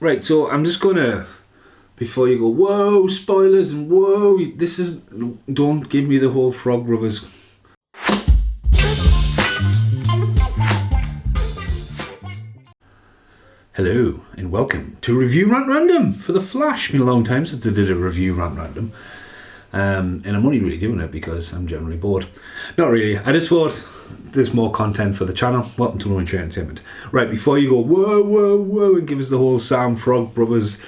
Right, so I'm just gonna, before you go, whoa, spoilers and whoa, don't give me the whole Frog Brothers. Hello and welcome to Review Rant Random for The Flash. Been a long time since I did a Review Rant Random, and I'm only really doing it because I'm generally bored. Not really. I just thought there's more content for the channel. Welcome to Rant Entertainment. Right, before you go whoa, whoa, whoa, and give us the whole Sam Frog Brothers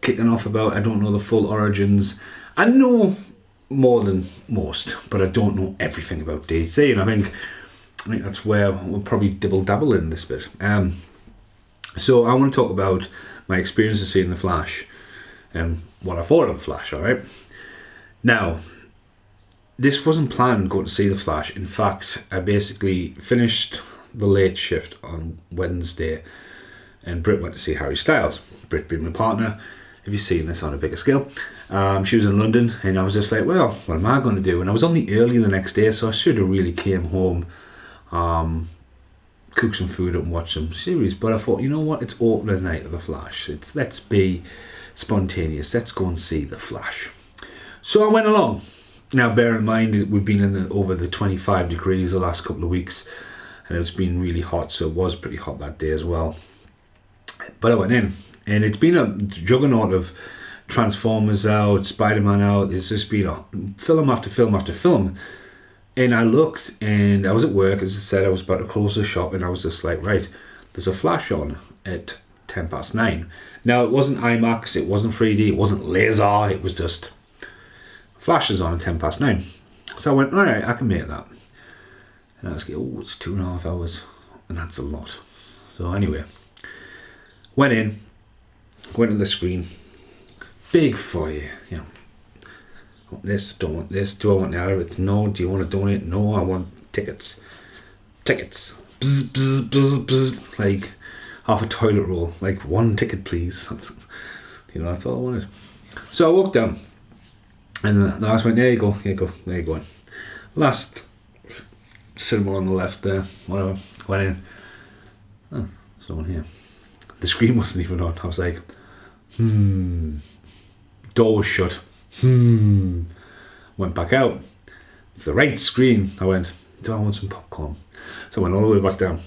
kicking off about I don't know the full origins. I know more than most, but I don't know everything about DC, and I think that's where we'll probably dibble dabble in this bit. So I want to talk about my experience of seeing The Flash and what I thought of The Flash, alright? Now, this wasn't planned going to see The Flash. In fact, I basically finished the late shift on Wednesday and Britt went to see Harry Styles. Britt being my partner, if you've seen this on a bigger scale. She was in London and I was just like, well, what am I going to do? And I was on the early the next day, so I should have really came home, cook some food and watch some series, but I thought, you know what, it's opening night of The Flash. Let's be spontaneous. Let's go and see The Flash. So I went along. Now, bear in mind, we've been in over the 25 degrees the last couple of weeks, and it's been really hot, so it was pretty hot that day as well. But I went in, and it's been a juggernaut of Transformers out, Spider-Man out. It's just been a film after film after film. And I looked, and I was at work, as I said, I was about to close the shop, and I was just like, right, there's a Flash on at 9:10. Now, it wasn't IMAX, it wasn't 3D, it wasn't laser, it was just Flash is on at 9:10. So I went, all right, I can make that. And I was like, oh, it's 2.5 hours, and that's a lot. So anyway, went to the screen, big foyer, you know. Want this, don't want this, do I want the other? It's no, do you want to donate? No, I want tickets. Bzz, bzz, bzz, bzz. Like half a toilet roll, like one ticket please. That's all I wanted. So I walked down and the last went, there you go. Last cinema on the left there, whatever. Went in, oh, someone here. The screen wasn't even on. I was like, door was shut. Went back out. It's the right screen. I went, do I want some popcorn? So I went all the way back down.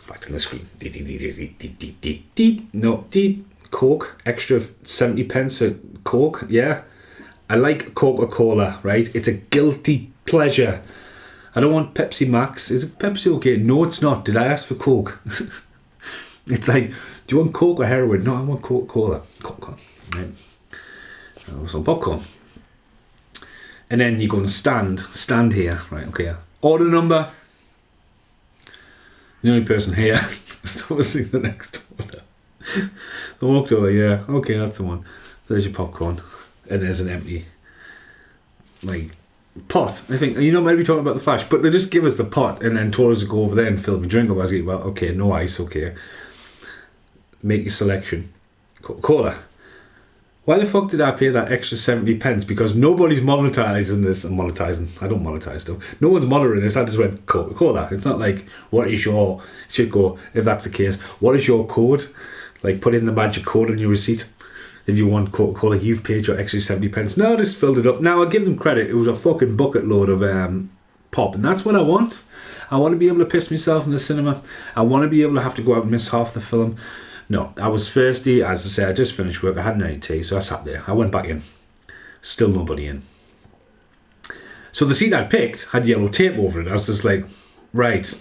Back to the screen. No, Coke, extra 70 pence for Coke. Yeah. I like Coca-Cola, right? It's a guilty pleasure. I don't want Pepsi Max. Is it Pepsi okay? No, it's not. Did I ask for Coke? It's like, do you want Coke or heroin? No, I want Coca-Cola. Coca-Cola. Right. Some popcorn, and then you go and stand here, right? Okay, order number. The only person here is obviously the next order. I walked over, yeah, okay, that's the one. There's your popcorn, and there's an empty pot. I think maybe talking about The Flash, but they just give us the pot and then told us to go over there and fill my drink up. I was like, well, okay, no ice, okay. Make your selection. Coca-Cola. Why the fuck did I pay that extra 70 pence? Because nobody's monetizing this. And monetizing. I don't monetize stuff. No one's monitoring this. I just went Coca-Cola. It's not like, what is your... Should go, if that's the case, what is your code? Like, put in the magic code on your receipt. If you want Coca-Cola, you've paid your extra 70 pence. No, I just filled it up. Now, I'll give them credit. It was a fucking bucket load of pop. And that's what I want. I want to be able to piss myself in the cinema. I want to be able to have to go out and miss half the film. No, I was thirsty. As I say, I just finished work. I hadn't any tea, so I sat there. I went back in. Still nobody in. So the seat I picked had yellow tape over it. I was just like, right,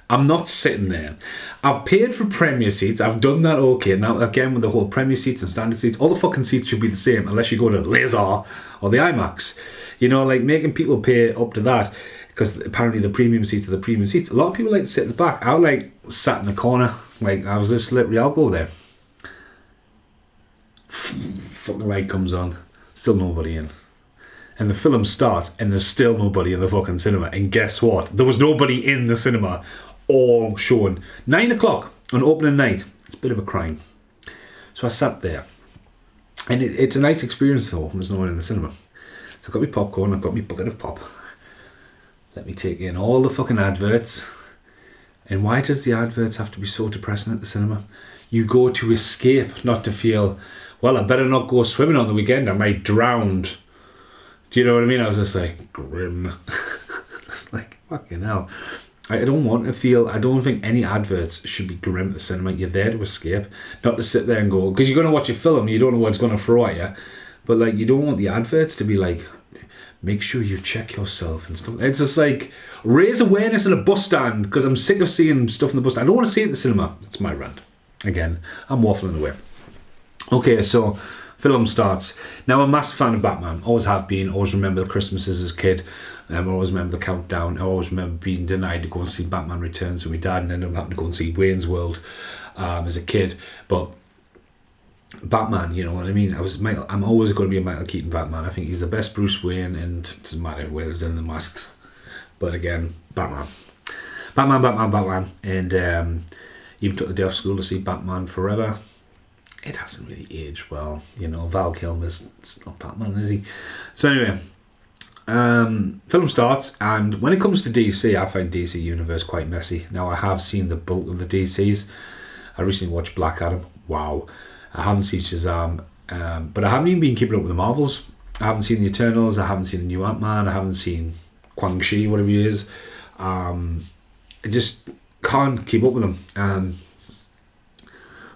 I'm not sitting there. I've paid for premier seats. I've done that okay. Now, again, with the whole premier seats and standard seats, all the fucking seats should be the same unless you go to the laser or the IMAX. Making people pay up to that because apparently the premium seats are the premium seats. A lot of people like to sit at the back. I sat in the corner. I was just literally, I'll go there. Fucking light comes on. Still nobody in. And the film starts and there's still nobody in the fucking cinema. And guess what? There was nobody in the cinema all showing. 9 o'clock on opening night. It's a bit of a crime. So I sat there. And it's a nice experience though. There's no one in the cinema. So I've got my popcorn. I've got my bucket of pop. Let me take in all the fucking adverts. And why does the adverts have to be so depressing at the cinema? you go to escape, not to feel, well, I better not go swimming on the weekend, I might drown. Do you know what I mean? I was just like, grim. It's like, fucking hell. I don't want to feel, I don't think any adverts should be grim at the cinema. You're there to escape, not to sit there and go, because you're going to watch a film, you don't know what's going to throw at you. But like, you don't want the adverts to be like, make sure you check yourself and stuff. It's just like, raise awareness in a bus stand, because I'm sick of seeing stuff in the bus stand. I don't want to see it at the cinema. It's my rant. Again, I'm waffling away. Okay, so film starts. Now, I'm a massive fan of Batman. Always have been. Always remember the Christmases as a kid. I always remember the countdown. I always remember being denied to go and see Batman Returns with my dad, and ended up having to go and see Wayne's World as a kid. But Batman, you know what I mean? I'm always going to be a Michael Keaton Batman. I think he's the best Bruce Wayne, and it doesn't matter where he's in the masks. But again, Batman. And even took the day off school to see Batman Forever. It hasn't really aged well. You know, Val Kilmer's not Batman, is he? So anyway, film starts, and when it comes to DC, I find DC Universe quite messy. Now, I have seen the bulk of the DCs. I recently watched Black Adam. Wow. I haven't seen Shazam, but I haven't even been keeping up with the Marvels. I haven't seen the Eternals. I haven't seen the new Ant-Man. I haven't seen Quang-Chi, whatever he is. I just can't keep up with them.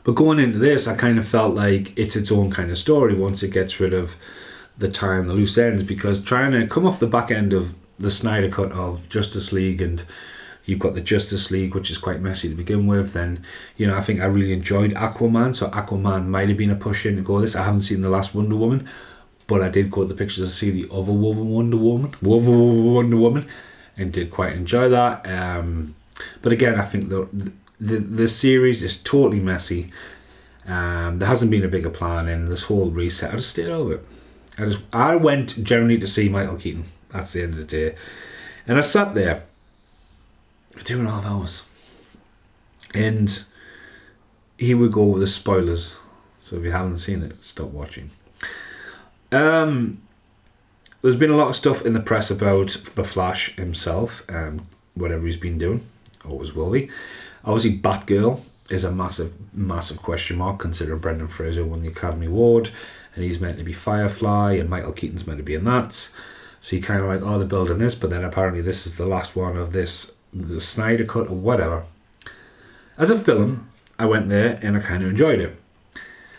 But going into this, I kind of felt like it's its own kind of story once it gets rid of the tie and the loose ends, because trying to come off the back end of the Snyder cut of Justice League, and you've got the Justice League, which is quite messy to begin with, then, you know, I think I really enjoyed Aquaman, so Aquaman might have been a push in to go this. I haven't seen the last Wonder Woman, but I did go to the pictures to see the other Wonder Woman, and did quite enjoy that. But again, I think the series is totally messy. There hasn't been a bigger plan in this whole reset. I just stayed out of it. I went generally to see Michael Keaton. That's the end of the day. And I sat there for 2.5 hours. And here we go with the spoilers. So if you haven't seen it, stop watching. There's been a lot of stuff in the press about the Flash himself, whatever he's been doing, always will be. Obviously, Batgirl is a massive, massive question mark, considering Brendan Fraser won the Academy Award, and he's meant to be Firefly, and Michael Keaton's meant to be in that. So you kind of like, oh, they're building this, but then apparently this is the last one of this, the Snyder cut or whatever. As a film, I went there and I kind of enjoyed it.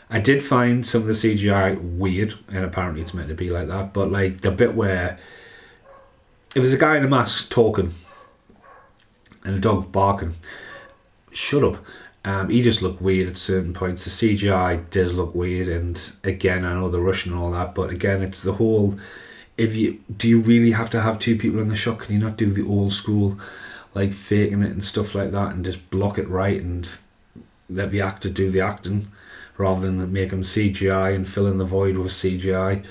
I did find some of the CGI weird, and apparently it's meant to be like that, but like the bit where if there's a guy in a mask talking and a dog barking, shut up. He just looked weird at certain points. The CGI does look weird, and again, I know the Russian and all that, but again, it's the whole, do you really have to have two people in the shot? Can you not do the old school, like faking it and stuff like that, and just block it right and let the actor do the acting, rather than make them CGI and fill in the void with CGI?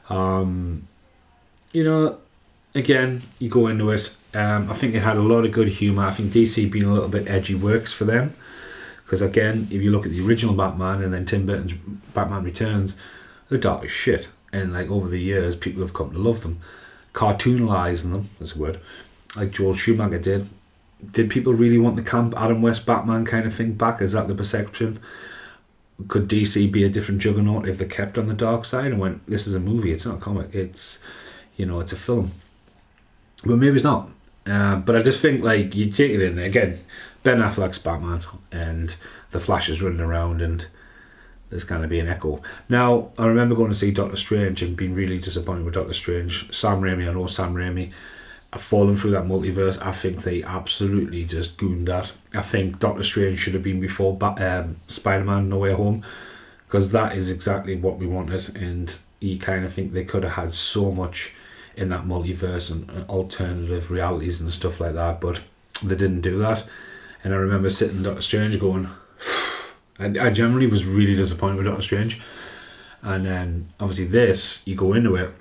You know, again, you go into it. I think it had a lot of good humour. I think DC being a little bit edgy works for them, because again, if you look at the original Batman and then Tim Burton's Batman Returns, they're dark as shit, and like over the years people have come to love them, cartoonalising them, that's a word, like Joel Schumacher did people really want the camp Adam West Batman kind of thing back? Is that the perception? Could DC be a different juggernaut if they kept on the dark side and went, this is a movie, it's not a comic, it's, you know, it's a film? But maybe it's not. But I just think, like, you take it in there. Again, Ben Affleck's Batman, and the Flash is running around, and there's going to be an echo. Now, I remember going to see Doctor Strange and being really disappointed with Doctor Strange. Sam Raimi, I know Sam Raimi, I've fallen through that multiverse. I think they absolutely just gooned that. I think Doctor Strange should have been before Spider-Man No Way Home, because that is exactly what we wanted, and you kind of think they could have had so much in that multiverse and alternative realities and stuff like that, but they didn't do that. And I remember sitting in Doctor Strange going, I generally was really disappointed with Doctor Strange. And then obviously this, you go into it,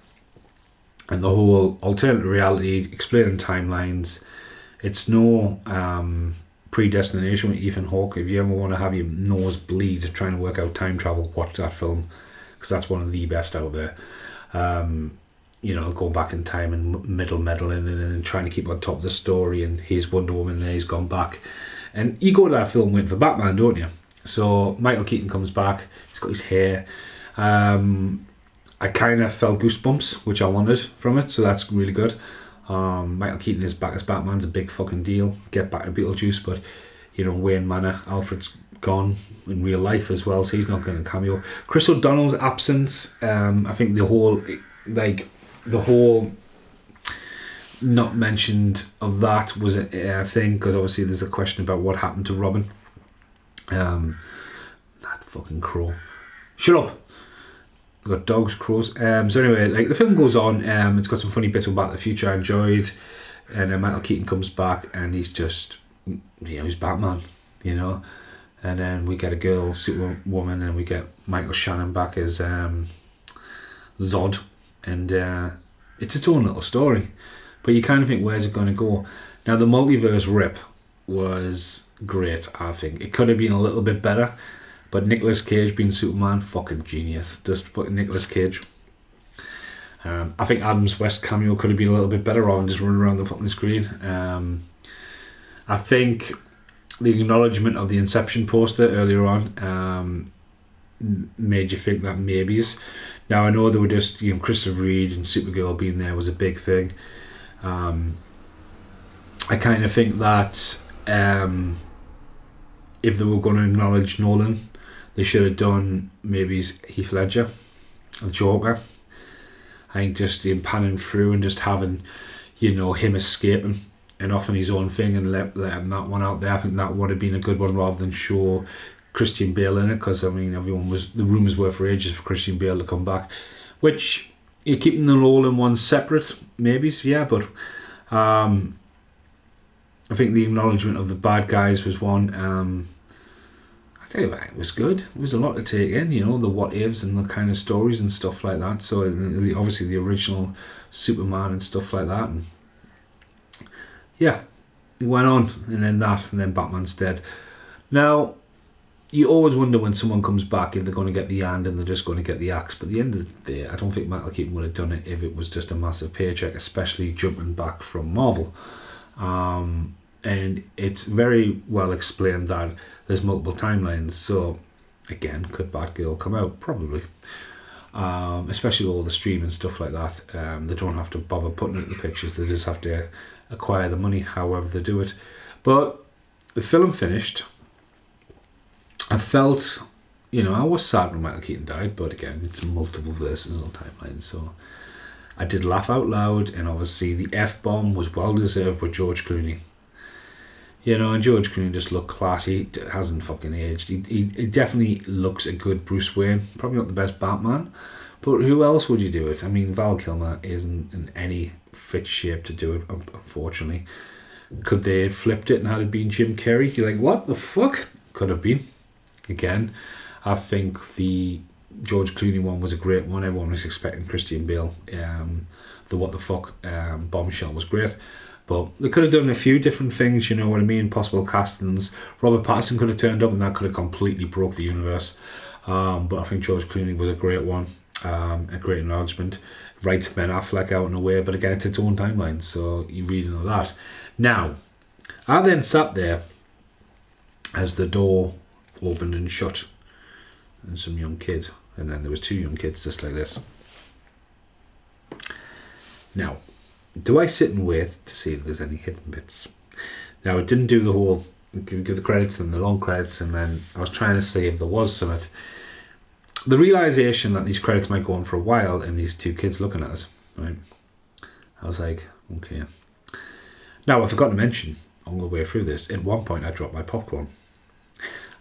and the whole alternative reality, explaining timelines, it's no predestination with Ethan Hawke. If you ever want to have your nose bleed trying to work out time travel, watch that film, because that's one of the best out there. You know, going back in time and meddling and trying to keep on top of the story, and here's Wonder Woman there, he's gone back. And you go to that film waiting for Batman, don't you? So Michael Keaton comes back. He's got his hair. I kind of felt goosebumps, which I wanted from it, so that's really good. Michael Keaton is back as Batman's a big fucking deal. Get back to Beetlejuice, but you know, Wayne Manor, Alfred's gone in real life as well, so he's not going to cameo. Chris O'Donnell's absence, I think the whole not mentioned of that was a thing, because obviously there's a question about what happened to Robin. That fucking crow. Shut up. We've got dogs, crows. So anyway, like the film goes on. It's got some funny bits about Back to the Future I enjoyed, and then Michael Keaton comes back and he's just, he's Batman, and then we get a girl Superwoman, and we get Michael Shannon back as Zod, and it's its own little story. But you kind of think, where's it going to go? Now, the multiverse rip was great, I think. It could have been a little bit better, but Nicolas Cage being Superman, fucking genius. Just fucking Nicolas Cage. I think Adam's West cameo could have been a little bit better rather than just running around the fucking screen. I think the acknowledgement of the Inception poster earlier on made you think that maybes. Now, I know they were just, Christopher Reeve and Supergirl being there was a big thing. I kind of think that if they were going to acknowledge Nolan, they should have done maybe Heath Ledger, the Joker. I think just him panning through and just having, him escaping and off on his own thing and letting that one out there. I think that would have been a good one rather than show Christian Bale in it, because the rumours were for ages for Christian Bale to come back, which you're keeping them all in one separate, maybe, yeah, but I think the acknowledgement of the bad guys was one. I tell you what, it was good. It was a lot to take in, the what ifs and the kind of stories and stuff like that. So obviously the original Superman and stuff like that, and yeah, it went on, and then Batman's dead. Now, you always wonder when someone comes back if they're going to get the hand and they're just going to get the axe. But at the end of the day, I don't think Michael Keaton would have done it if it was just a massive paycheck, especially jumping back from Marvel. And it's very well explained that there's multiple timelines. So, again, could Batgirl come out? Probably. Especially all the streaming stuff like that. They don't have to bother putting it in the pictures. They just have to acquire the money however they do it. But the film finished. I felt, I was sad when Michael Keaton died, but again, it's multiple verses on timelines, so I did laugh out loud, and obviously the F-bomb was well deserved with George Clooney. And George Clooney just looked classy. He hasn't fucking aged. He definitely looks a good Bruce Wayne. Probably not the best Batman, but who else would you do it? I mean, Val Kilmer isn't in any fit shape to do it, unfortunately. Could they have flipped it and had it been Jim Carrey? You're like, what the fuck? Could have been. Again, I think the George Clooney one was a great one. Everyone was expecting Christian Bale. The what the fuck bombshell was great. But they could have done a few different things, you know what I mean? Possible castings. Robert Pattinson could have turned up and that could have completely broke the universe. But I think George Clooney was a great one. A great acknowledgement. Writes Ben Affleck out in a way, but again, it's its own timeline, so you really know that. Now, I then sat there as the door opened and shut, and some young kid, and then there was two young kids just like this. Now, do I sit and wait to see if there's any hidden bits? Now, it didn't do the whole give the credits and the long credits, and then I was trying to see if there was something. The realisation that these credits might go on for a while and these two kids looking at us, right? I was like, okay. Now, I forgot to mention all the way through this, at one point I dropped my popcorn.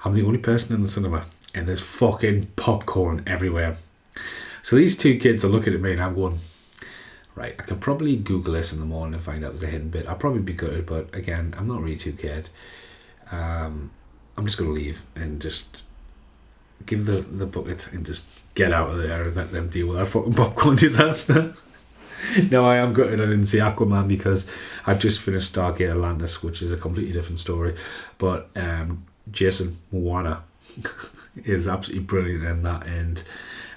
I'm the only person in the cinema, and there's fucking popcorn everywhere. So these two kids are looking at me and I'm going, right, I could probably Google this in the morning and find out there's a hidden bit. I'll probably be good, but again, I'm not really too cared. I'm just going to leave and just give the bucket and just get out of there and let them deal with that fucking popcorn disaster. No, I am gutted I didn't see Aquaman because I've just finished Stargate Atlantis, which is a completely different story. But Jason Momoa is absolutely brilliant in that, and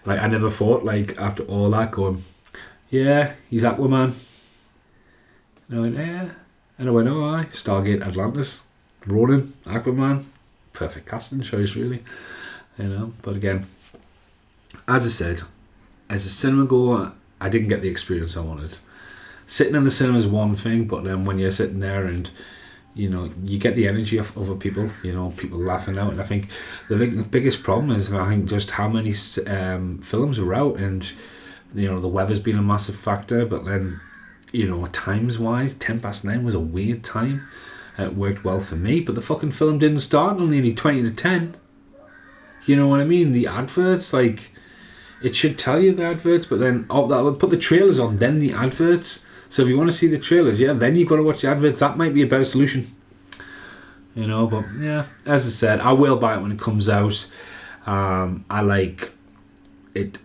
like I never thought, like after all that, going, yeah, he's Aquaman. And I went, yeah, and I went, oh, aye, Stargate Atlantis, Ronan, Aquaman, perfect casting choice, really. You know, but again, as I said, as a cinema goer, I didn't get the experience I wanted. Sitting in the cinema is one thing, but then when you're sitting there and, you know, you get the energy of other people, you know, people laughing out. And I think the biggest problem is, I think, just how many films are out, and, you know, the weather's been a massive factor. But then, you know, times wise, 9:10 was a weird time. It worked well for me, but the fucking film didn't start until nearly 20 to 10. You know what I mean? The adverts, like, it should tell you the adverts, but then that would put the trailers on, then the adverts. So if you want to see the trailers, yeah, then you've got to watch the adverts. That might be a better solution. You know, but yeah, as I said, I will buy it when it comes out. I like it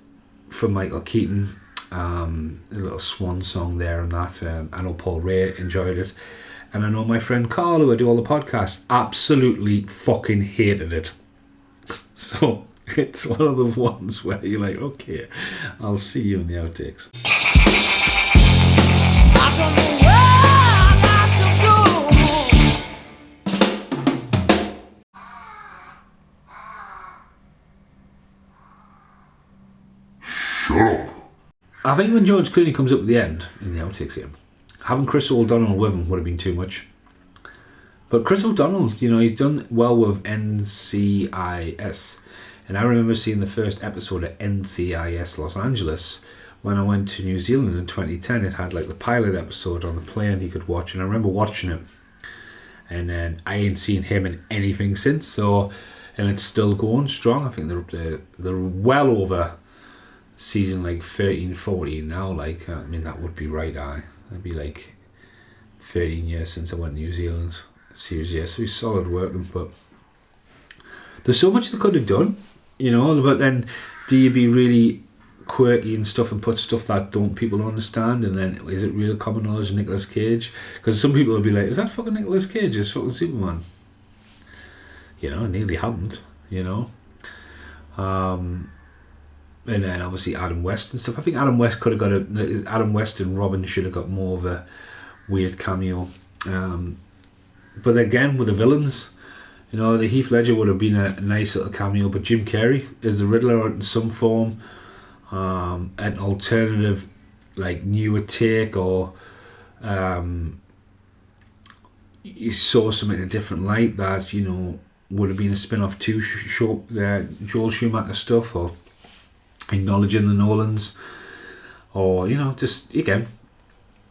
from Michael Keaton. A little swan song there and that. I know Paul Ray enjoyed it. And I know my friend Carl, who I do all the podcasts, absolutely fucking hated it. So it's one of the ones where you're like, okay, I'll see you in the outtakes. I don't know where I got to go. Shut up. I think when George Clooney comes up at the end, in the outtakes here, having Chris O'Donnell with him would have been too much. But Chris O'Donnell, you know, he's done well with NCIS. And I remember seeing the first episode of NCIS Los Angeles when I went to New Zealand in 2010. It had like the pilot episode on the plane you could watch. And I remember watching it. And then I ain't seen him in anything since. So, and it's still going strong. I think they're well over season like 13, 14 now. Like, I mean, that would be right. That'd be like 13 years since I went to New Zealand. Seriously, yeah, so he's solid working, but there's so much they could have done, you know. But then, do you be really quirky and stuff and put stuff that people don't understand? And then, is it real common knowledge of Nicolas Cage? Because some people will be like, "Is that fucking Nicolas Cage? It's fucking Superman." You know, it nearly happened. You know, and then obviously Adam West and stuff. I think Adam West could have got Adam West and Robin should have got more of a weird cameo. But again, with the villains, you know, the Heath Ledger would have been a nice little cameo, but Jim Carrey is the Riddler in some form, an alternative, like, newer take, or you saw something in a different light that, you know, would have been a spin-off to Joel Schumacher stuff, or acknowledging the Nolans, or, you know, just, again,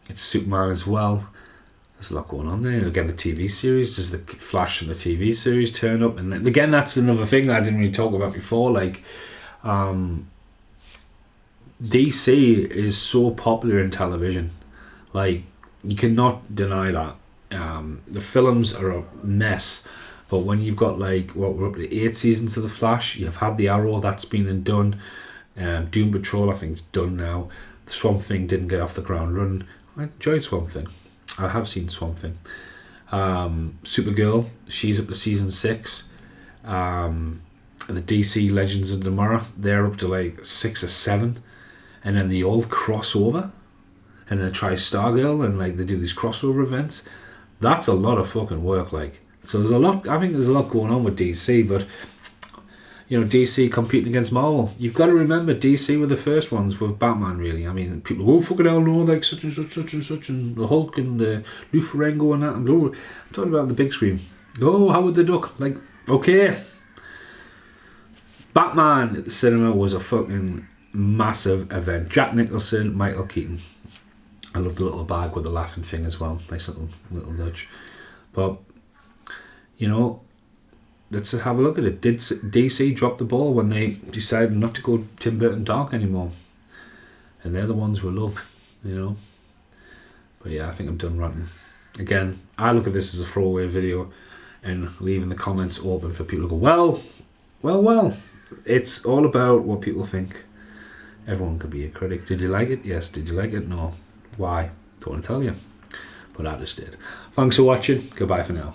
it's Superman as well. There's a lot going on there. Again, the TV series, does the Flash and the TV series turn up? And again, that's another thing that I didn't really talk about before. Like, DC is so popular in television. Like, you cannot deny that. The films are a mess. But when you've got, like, we're up to 8 seasons of The Flash. You've had The Arrow, that's been and done. Doom Patrol, I think, is done now. The Swamp Thing didn't get off the ground running. I enjoyed Swamp Thing. I have seen Swamp Thing. Supergirl, she's up to season 6. The DC Legends of Tomorrow, they're up to like 6 or 7. And then they all cross over. And then try Stargirl, and like they do these crossover events. That's a lot of fucking work, like. So there's a lot, I think there's a lot going on with DC, but, you know, DC competing against Marvel. You've got to remember, DC were the first ones with Batman, really. I mean, people, oh, fucking hell, no, like such and such, such and such, and the Hulk and the Lou Ferrigno and that, and oh, I'm talking about the big screen. Oh, Howard the Duck. Like, okay. Batman at the cinema was a fucking massive event. Jack Nicholson, Michael Keaton. I love the little bag with the laughing thing as well. Nice little nudge. But, you know, let's have a look at it. Did DC drop the ball when they decided not to go Tim Burton dark anymore? And they're the ones we love, you know. But yeah, I think I'm done ranting. Again, I look at this as a throwaway video and leaving the comments open for people to go, well. It's all about what people think. Everyone can be a critic. Did you like it? Yes. Did you like it? No. Why? Don't want to tell you. But I just did. Thanks for watching. Goodbye for now.